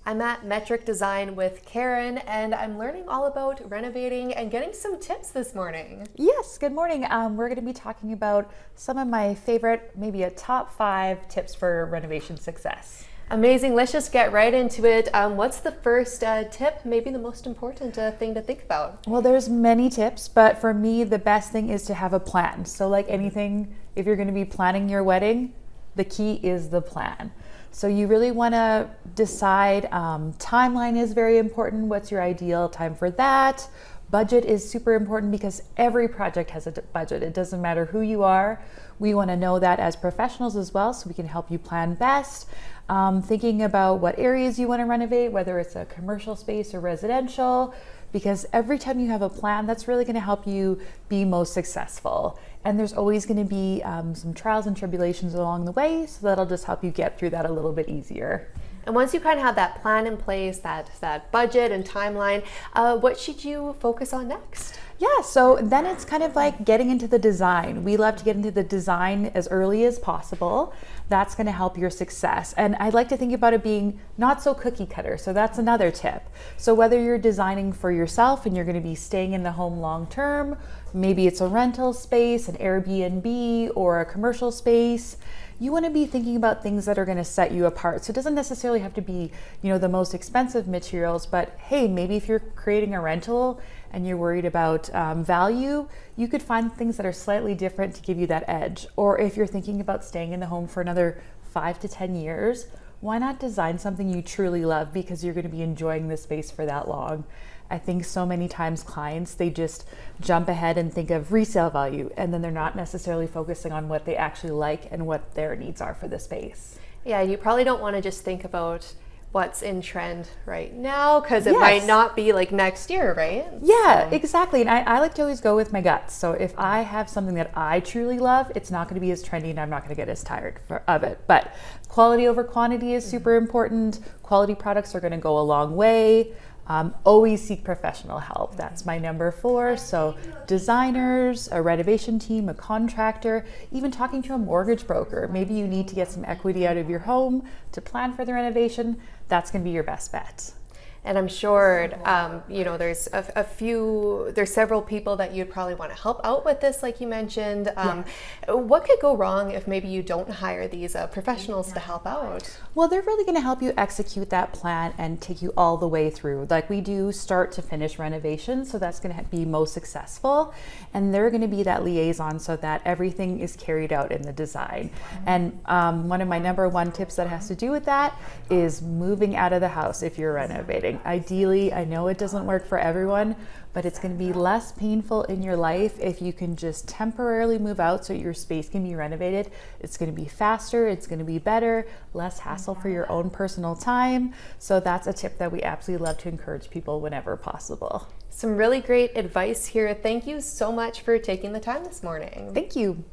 I'm at Metric Design with Karen, and I'm learning all about renovating and getting some tips this morning. Yes, good morning. We're going to be talking about some of my favorite, maybe a top 5 tips for renovation success. Amazing. Let's just get right into it. What's the first tip, maybe the most important thing to think about? Well, there's many tips, but for me, the best thing is to have a plan. So like anything, if you're going to be planning your wedding, the key is the plan. So you really want to decide, timeline is very important. What's your ideal time for that? Budget is super important because every project has a budget. It doesn't matter who you are. We want to know that as professionals as well, so we can help you plan best. Thinking about what areas you want to renovate, whether it's a commercial space or residential, because every time you have a plan, that's really going to help you be most successful. And there's always going to be some trials and tribulations along the way, so that'll just help you get through that a little bit easier. And once you kind of have that plan in place, that budget and timeline, what should you focus on next? Yeah, so then it's kind of like getting into the design. We love to get into the design as early as possible. That's going to help your success. And I like to think about it being not so cookie cutter. So that's another tip. So whether you're designing for yourself and you're going to be staying in the home long term, maybe it's a rental space, an Airbnb, or a commercial space, you want to be thinking about things that are going to set you apart. So it doesn't necessarily have to be, the most expensive materials, but hey, maybe if you're creating a rental and you're worried about value, you could find things that are slightly different to give you that edge. Or if you're thinking about staying in the home for another 5 to 10 years, why not design something you truly love because you're going to be enjoying the space for that long? I think so many times clients, they just jump ahead and think of resale value, and then they're not necessarily focusing on what they actually like and what their needs are for the space. Yeah, you probably don't want to just think about what's in trend right now, because it Yes. might not be like next year, right? Yeah, exactly. And I like to always go with my guts. So if I have something that I truly love, it's not going to be as trendy and I'm not going to get as tired of it. But quality over quantity is super important. Quality products are going to go a long way. Always seek professional help. That's my number 4. So designers, a renovation team, a contractor, even talking to a mortgage broker. Maybe you need to get some equity out of your home to plan for the renovation. That's going to be your best bet. And I'm sure, there's several people that you'd probably want to help out with this, like you mentioned. What could go wrong if maybe you don't hire these professionals to help out? Well, they're really going to help you execute that plan and take you all the way through. Like we do start to finish renovation, so that's going to be most successful. And they're going to be that liaison so that everything is carried out in the design. And one of my number 1 tips that has to do with that is moving out of the house if you're renovating. Ideally, I know it doesn't work for everyone, but it's going to be less painful in your life if you can just temporarily move out so your space can be renovated. It's going to be faster, it's going to be better, less hassle for your own personal time. So that's a tip that we absolutely love to encourage people whenever possible. Some really great advice here. Thank you so much for taking the time this morning. Thank you.